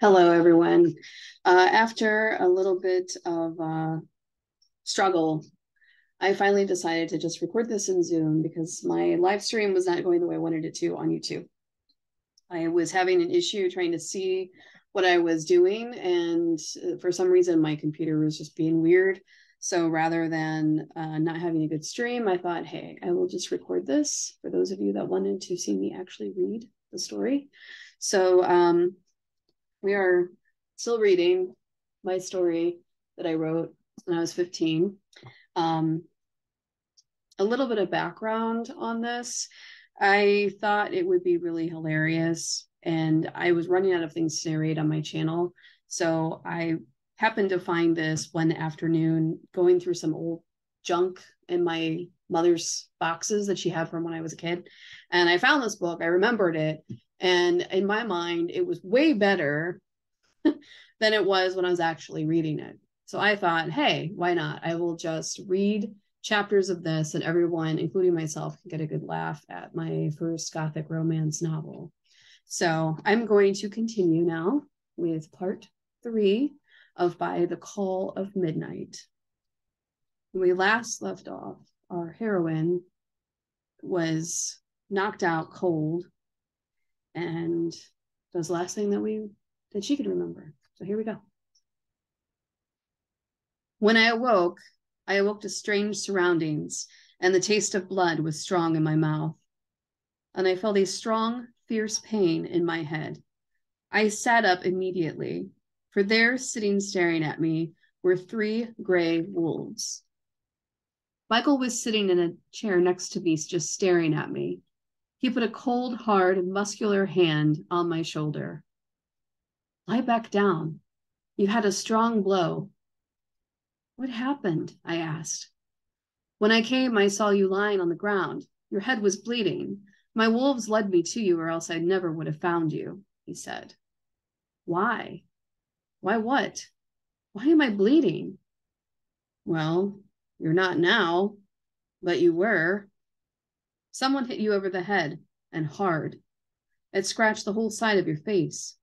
Hello, everyone. After a little bit of struggle, I finally decided to just record this in Zoom because my live stream was not going the way I wanted it to on YouTube. I was having an issue trying to see what I was doing, and for some reason, my computer was just being weird. So rather than not having a good stream, I thought, hey, I will just record this for those of you that wanted to see me actually read the story. So we are still reading my story that I wrote when I was 15. Um, a little bit of background on this. I thought it would be really hilarious, and I was running out of things to narrate on my channel. So I happened to find this one afternoon going through some old junk in my mother's boxes that she had from when I was a kid. And I found this book, I remembered it. And in my mind, it was way better than it was when I was actually reading it. So I thought, hey, why not? I will just read chapters of this, and everyone, including myself, can get a good laugh at my first Gothic romance novel. So I'm going to continue now with part 3 of By the Call of Midnight. When we last left off, our heroine was knocked out cold, and that was the last thing that she could remember. So here we go. When I awoke to strange surroundings, and the taste of blood was strong in my mouth. And I felt a strong, fierce pain in my head. I sat up immediately, for there, sitting staring at me, were 3 gray wolves. Michael was sitting in a chair next to me, just staring at me. He put a cold, hard, muscular hand on my shoulder. Lie back down. You had a strong blow. What happened? I asked. When I came, I saw you lying on the ground. Your head was bleeding. My wolves led me to you, or else I never would have found you, he said. Why? Why what? Why am I bleeding? Well, you're not now, but you were. Someone hit you over the head, and hard. It scratched the whole side of your face.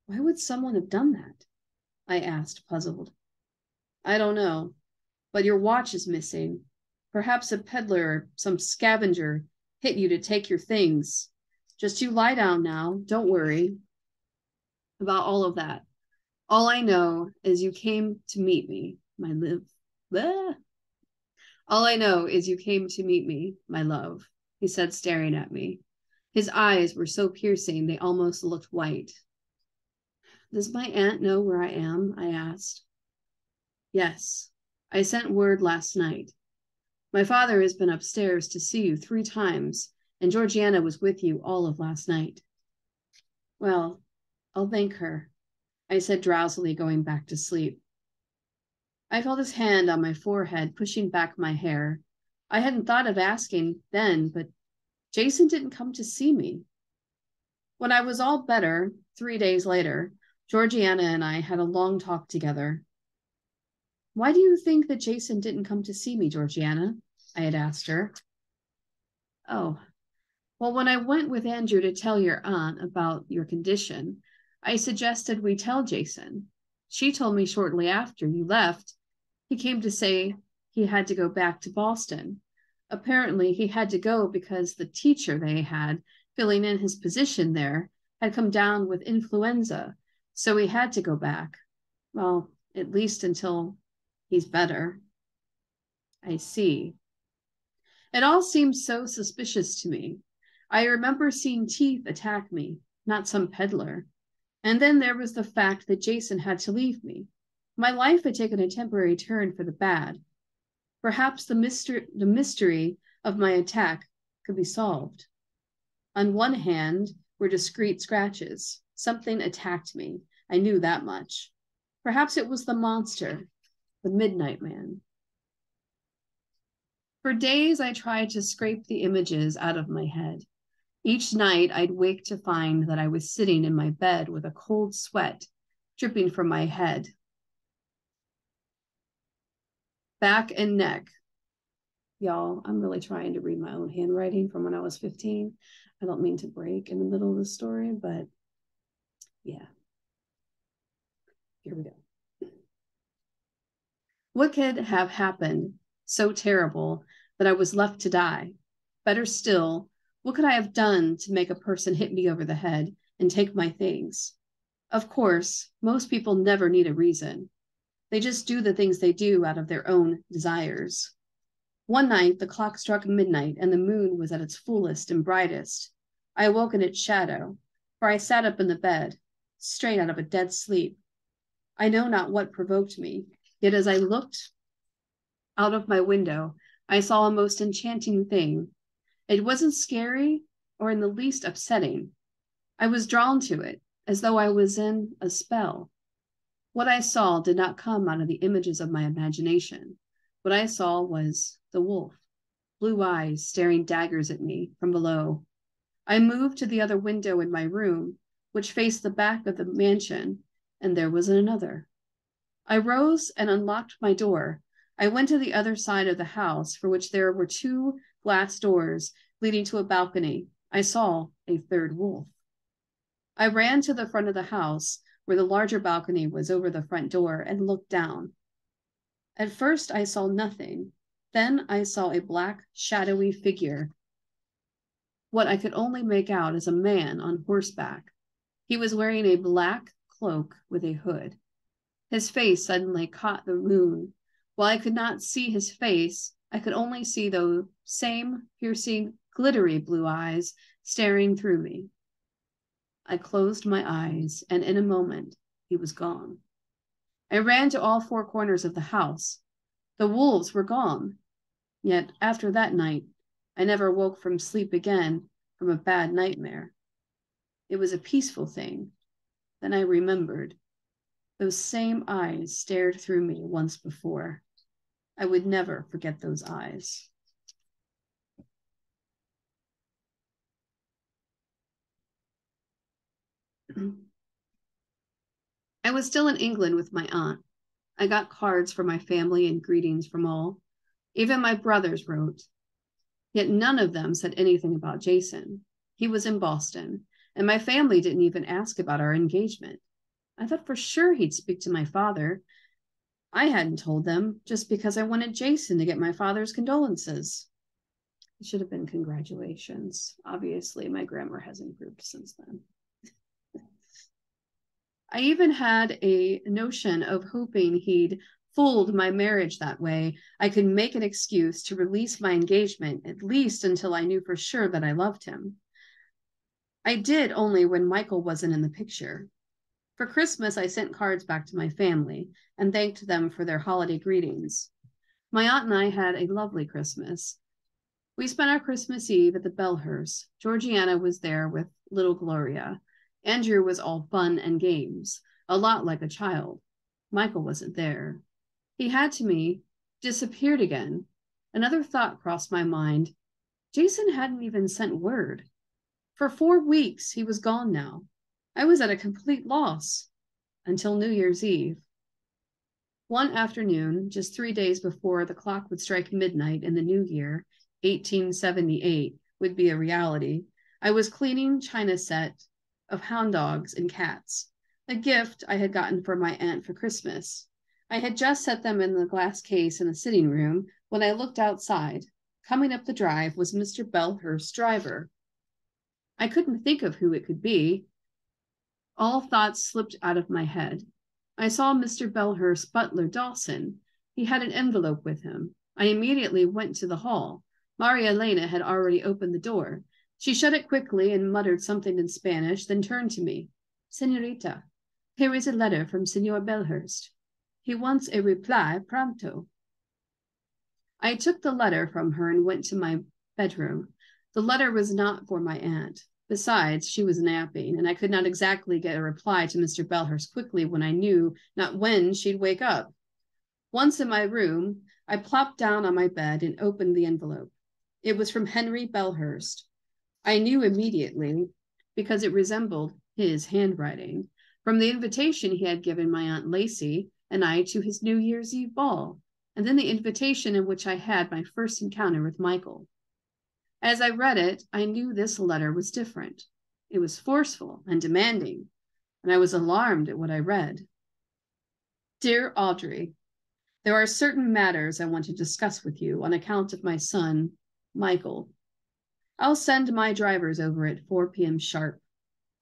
Why would someone have done that? I asked, puzzled. I don't know, but your watch is missing. Perhaps a peddler or some scavenger hit you to take your things. Just you lie down now. Don't worry about all of that. All I know is you came to meet me, my live. Blah. All I know is you came to meet me, my love, he said, staring at me. His eyes were so piercing they almost looked white. Does my aunt know where I am? I asked. Yes, I sent word last night. My father has been upstairs to see you 3 times, and Georgiana was with you all of last night. Well, I'll thank her, I said drowsily, going back to sleep. I felt his hand on my forehead, pushing back my hair. I hadn't thought of asking then, but Jason didn't come to see me. When I was all better, 3 days later, Georgiana and I had a long talk together. Why do you think that Jason didn't come to see me, Georgiana? I had asked her. Oh, well, when I went with Andrew to tell your aunt about your condition, I suggested we tell Jason. She told me shortly after you left, he came to say he had to go back to Boston. Apparently, he had to go because the teacher they had filling in his position there had come down with influenza, so he had to go back. Well, at least until he's better. I see. It all seems so suspicious to me. I remember seeing teeth attack me, not some peddler. And then there was the fact that Jason had to leave me. My life had taken a temporary turn for the bad. Perhaps the mystery of my attack could be solved. On one hand were discreet scratches. Something attacked me. I knew that much. Perhaps it was the monster, the Midnight Man. For days, I tried to scrape the images out of my head. Each night, I'd wake to find that I was sitting in my bed with a cold sweat dripping from my head, back, and neck. Y'all, I'm really trying to read my own handwriting from when I was 15. I don't mean to break in the middle of the story, but Yeah. Here we go. What could have happened so terrible that I was left to die? Better still, what could I have done to make a person hit me over the head and take my things? Of course, most people never need a reason. They just do the things they do out of their own desires. One night, the clock struck midnight and the moon was at its fullest and brightest. I awoke in its shadow, for I sat up in the bed, straight out of a dead sleep. I know not what provoked me, yet as I looked out of my window, I saw a most enchanting thing. It wasn't scary or in the least upsetting. I was drawn to it, as though I was in a spell. What I saw did not come out of the images of my imagination. What I saw was the wolf, blue eyes staring daggers at me from below. I moved to the other window in my room, which faced the back of the mansion, and there was another. I rose and unlocked my door. I went to the other side of the house, for which there were two glass doors leading to a balcony. I saw a third wolf. I ran to the front of the house, where the larger balcony was over the front door, and looked down. At first, I saw nothing. Then I saw a black, shadowy figure. What I could only make out as a man on horseback. He was wearing a black cloak with a hood. His face suddenly caught the moon. While I could not see his face, I could only see those same piercing, glittery blue eyes staring through me. I closed my eyes, and in a moment, he was gone. I ran to all four corners of the house. The wolves were gone. Yet after that night, I never woke from sleep again from a bad nightmare. It was a peaceful thing. Then I remembered. Those same eyes stared through me once before. I would never forget those eyes. I was still in England with my aunt. I got cards for my family and greetings from all. Even my brothers wrote. Yet none of them said anything about Jason. He was in Boston, and my family didn't even ask about our engagement. I thought for sure he'd speak to my father. I hadn't told them just because I wanted Jason to get my father's condolences. It should have been congratulations. Obviously, my grammar has improved since then. I even had a notion of hoping he'd fooled my marriage that way. I could make an excuse to release my engagement, at least until I knew for sure that I loved him. I did only when Michael wasn't in the picture. For Christmas, I sent cards back to my family and thanked them for their holiday greetings. My aunt and I had a lovely Christmas. We spent our Christmas Eve at the Bellhurst. Georgiana was there with little Gloria. Andrew was all fun and games, a lot like a child. Michael wasn't there. He had to me, disappeared again. Another thought crossed my mind. Jason hadn't even sent word. For 4 weeks, he was gone now. I was at a complete loss until New Year's Eve. One afternoon, just 3 days before the clock would strike midnight in the new year, 1878, would be a reality, I was cleaning china set of hound dogs and cats, a gift I had gotten for my aunt for Christmas. I had just set them in the glass case in the sitting room when I looked outside. Coming up the drive was Mr. Bellhurst's driver. I couldn't think of who it could be. All thoughts slipped out of my head. I saw Mr. Bellhurst's butler, Dawson. He had an envelope with him. I immediately went to the hall. Maria Elena had already opened the door. She shut it quickly and muttered something in Spanish, then turned to me. Senorita, here is a letter from Senor Bellhurst. He wants a reply pronto. I took the letter from her and went to my bedroom. The letter was not for my aunt. Besides, she was napping, and I could not exactly get a reply to Mr. Bellhurst quickly when I knew not when she'd wake up. Once in my room, I plopped down on my bed and opened the envelope. It was from Henry Bellhurst. I knew immediately, because it resembled his handwriting, from the invitation he had given my Aunt Lacey and I to his New Year's Eve ball, and then the invitation in which I had my first encounter with Michael. As I read it, I knew this letter was different. It was forceful and demanding. and I was alarmed at what I read. Dear Audrey, there are certain matters I want to discuss with you on account of my son, Michael. I'll send my drivers over at 4 p.m. sharp.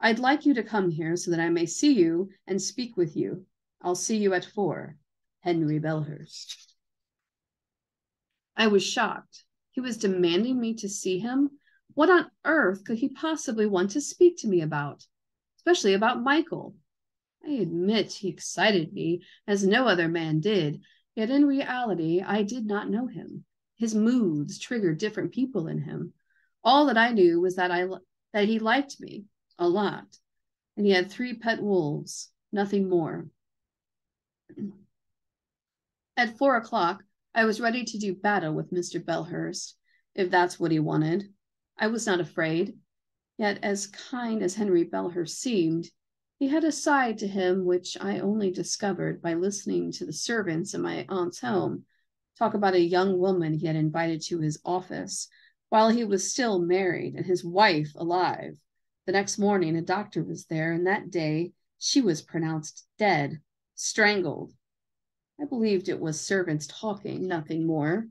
I'd like you to come here so that I may see you and speak with you. I'll see you at 4. Henry Belhurst. I was shocked. He was demanding me to see him? What on earth could he possibly want to speak to me about? Especially about Michael. I admit he excited me, as no other man did, yet in reality I did not know him. His moods triggered different people in him. All that I knew was that he liked me a lot, and he had 3 pet wolves, nothing more. At 4 o'clock, I was ready to do battle with Mr. Belhurst, if that's what he wanted. I was not afraid, yet as kind as Henry Belhurst seemed, he had a side to him which I only discovered by listening to the servants in my aunt's home talk about a young woman he had invited to his office while he was still married and his wife alive. The next morning, a doctor was there, and that day she was pronounced dead, strangled. I believed it was servants talking, nothing more.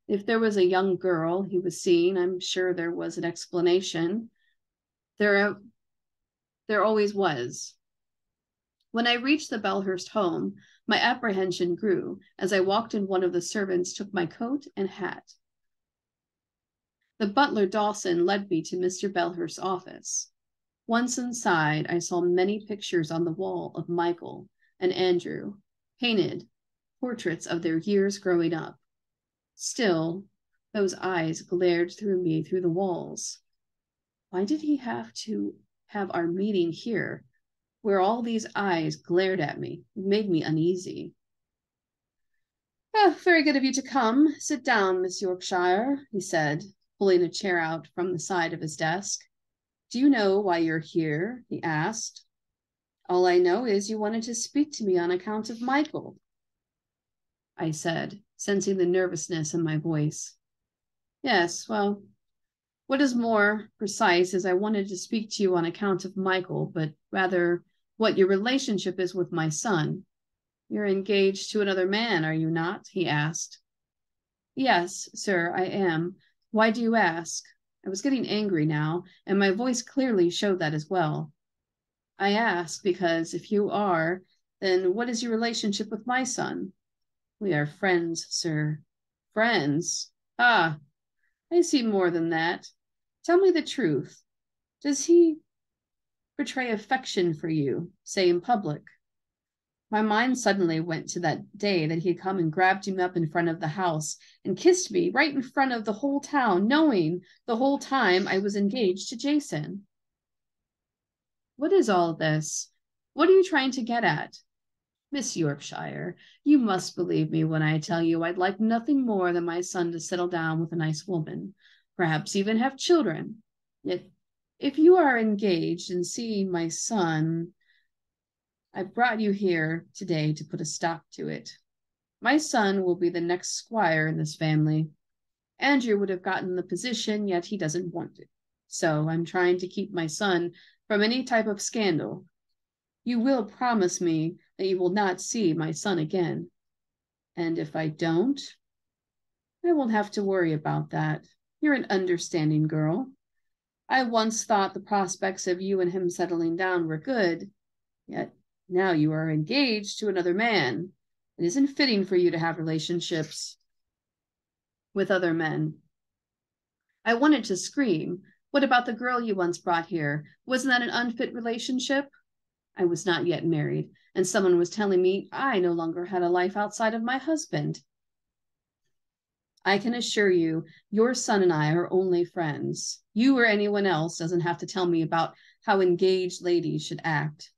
If there was a young girl he was seeing, I'm sure there was an explanation. There always was. When I reached the Belhurst home, my apprehension grew as I walked in. One of the servants took my coat and hat. The butler Dawson led me to Mr. Belhurst's office. Once inside, I saw many pictures on the wall of Michael and Andrew, painted portraits of their years growing up. Still, those eyes glared through me through the walls. Why did he have to have our meeting here, where all these eyes glared at me? It made me uneasy. Oh, very good of you to come. Sit down, Miss Yorkshire, he said, pulling a chair out from the side of his desk. Do you know why you're here? He asked. All I know is you wanted to speak to me on account of Michael, I said, sensing the nervousness in my voice. Yes, well, what is more precise is I wanted to speak to you on account of Michael, but rather what your relationship is with my son. You're engaged to another man, are you not? He asked. Yes, sir, I am. Why do you ask? I was getting angry now, and my voice clearly showed that as well. I ask because if you are, then what is your relationship with my son? We are friends, sir. Friends? Ah, I see more than that. Tell me the truth. Does he betray affection for you, say in public? My mind suddenly went to that day that he had come and grabbed me up in front of the house and kissed me right in front of the whole town, knowing the whole time I was engaged to Jason. What is all this? What are you trying to get at? Miss Yorkshire, you must believe me when I tell you I'd like nothing more than my son to settle down with a nice woman, perhaps even have children. Yet, if you are engaged in seeing my son, I brought you here today to put a stop to it. My son will be the next squire in this family. Andrew would have gotten the position, yet he doesn't want it. So I'm trying to keep my son from any type of scandal. You will promise me that you will not see my son again. And if I don't, I won't have to worry about that. You're an understanding girl. I once thought the prospects of you and him settling down were good, yet now you are engaged to another man. It isn't fitting for you to have relationships with other men. I wanted to scream. What about the girl you once brought here? Wasn't that an unfit relationship? I was not yet married, and someone was telling me I no longer had a life outside of my husband. I can assure you, your son and I are only friends. You or anyone else doesn't have to tell me about how engaged ladies should act.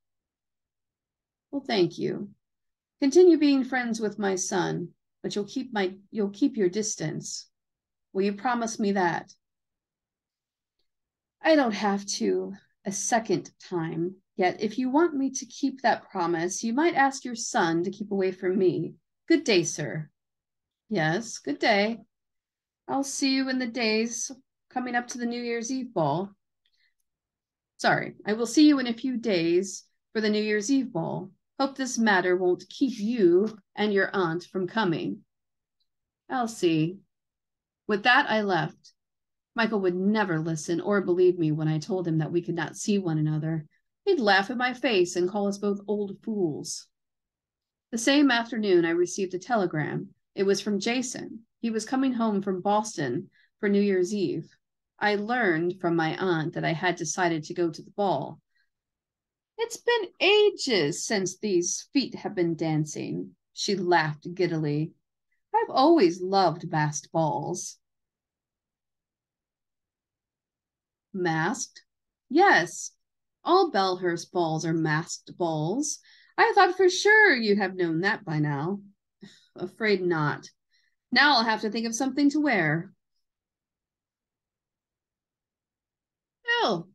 Well, thank you. Continue being friends with my son, but you'll keep your distance. Will you promise me that? I don't have to a second time. Yet, if you want me to keep that promise, you might ask your son to keep away from me. Good day, sir. Yes, good day. I'll see you in the days coming up to the New Year's Eve ball. Sorry, I will see you in a few days for for the New Year's Eve ball. Hope this matter won't keep you and your aunt from coming. I'll see. With that, I left. Michael would never listen or believe me when I told him that we could not see one another. He'd laugh in my face and call us both old fools. The same afternoon, I received a telegram. It was from Jason. He was coming home from Boston for New Year's Eve. I learned from my aunt that I had decided to go to the ball. It's been ages since these feet have been dancing. She laughed giddily. I've always loved masked balls. Masked? Yes. All Belhurst balls are masked balls. I thought for sure you'd have known that by now. Afraid not. Now I'll have to think of something to wear. Oh,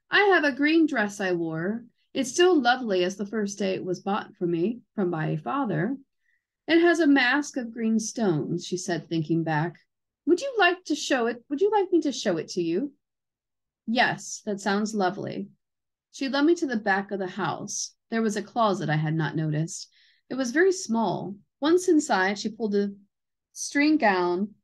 I have a green dress I wore. It's still lovely as the first day it was bought for me from my father. It has a mask of green stones, she said, thinking back. Would you like to show it? Would you like me to show it to you? Yes, that sounds lovely. She led me to the back of the house. There was a closet I had not noticed. It was very small. Once inside, she pulled a string down,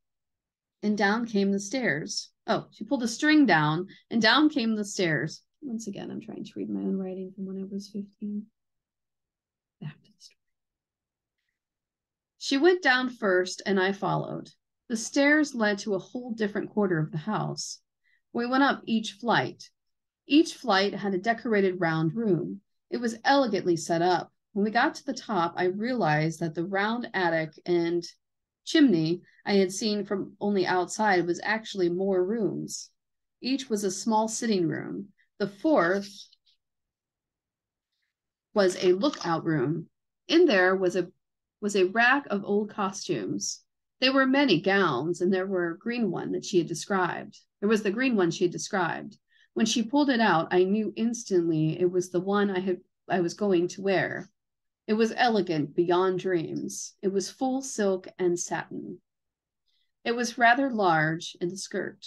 and down came the stairs. Oh, she pulled a string down, and down came the stairs. Once again, I'm trying to read my own writing from when I was 15. Back to the story. She went down first, and I followed. The stairs led to a whole different quarter of the house. We went up each flight. Each flight had a decorated round room. It was elegantly set up. When we got to the top, I realized that the round attic and chimney I had seen from only outside was actually more rooms. Each was a small sitting room. The fourth was a lookout room. In there was a rack of old costumes. There were many gowns, and there were a green one that she had described. There was the green one she had described. When she pulled it out, I knew instantly it was the one I was going to wear. It was elegant beyond dreams. It was full silk and satin. It was rather large in the skirt.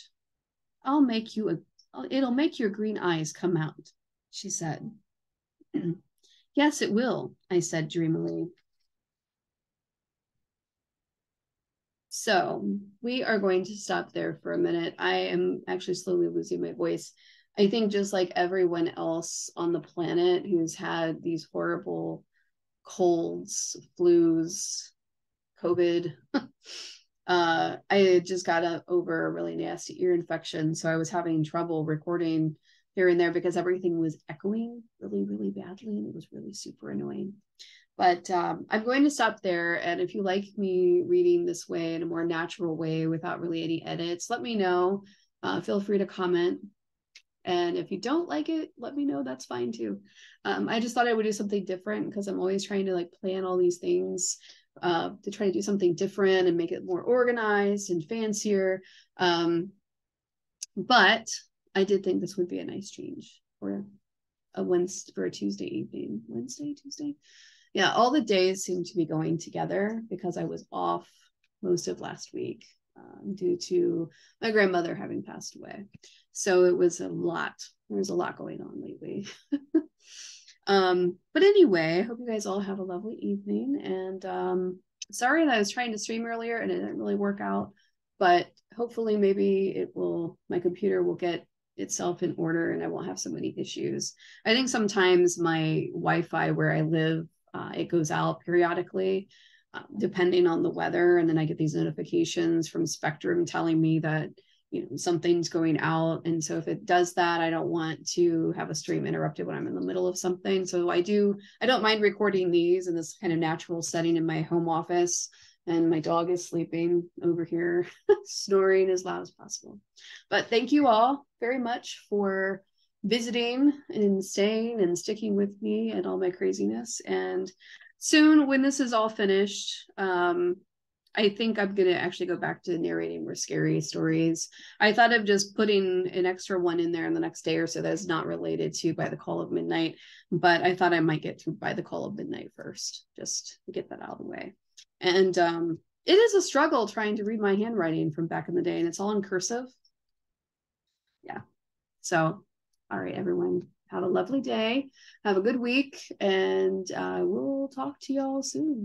It'll make your green eyes come out, she said. Yes, it will, I said dreamily. So we are going to stop there for a minute. I am actually slowly losing my voice. I think just like everyone else on the planet who's had these horrible colds, flus, COVID, I just got over a really nasty ear infection. So I was having trouble recording here and there because everything was echoing really, really badly. And it was really super annoying. But I'm going to stop there. And if you like me reading this way in a more natural way without really any edits, let me know. Feel free to comment. And if you don't like it, let me know. That's fine too. I just thought I would do something different because I'm always trying to like plan all these things to try to do something different and make it more organized and fancier. But I did think this would be a nice change for a Tuesday evening. Tuesday. Yeah, all the days seem to be going together because I was off most of last week due to my grandmother having passed away. So it was a lot. There was a lot going on lately. But anyway, I hope you guys all have a lovely evening. And sorry that I was trying to stream earlier and it didn't really work out. But hopefully maybe my computer will get itself in order and I won't have so many issues. I think sometimes my Wi-Fi where I live, it goes out periodically, depending on the weather. And then I get these notifications from Spectrum telling me that, something's going out. And so if it does that, I don't want to have a stream interrupted when I'm in the middle of something. So I don't mind recording these in this kind of natural setting in my home office. And my dog is sleeping over here, snoring as loud as possible. But thank you all very much for visiting and staying and sticking with me and all my craziness. And soon, when this is all finished, I think I'm going to actually go back to narrating more scary stories. I thought of just putting an extra one in there in the next day or so that's not related to By the Call of Midnight, but I thought I might get through By the Call of Midnight first, just to get that out of the way. And it is a struggle trying to read my handwriting from back in the day, and it's all in cursive. Yeah. So, all right, everyone. Have a lovely day. Have a good week. And we'll talk to y'all soon.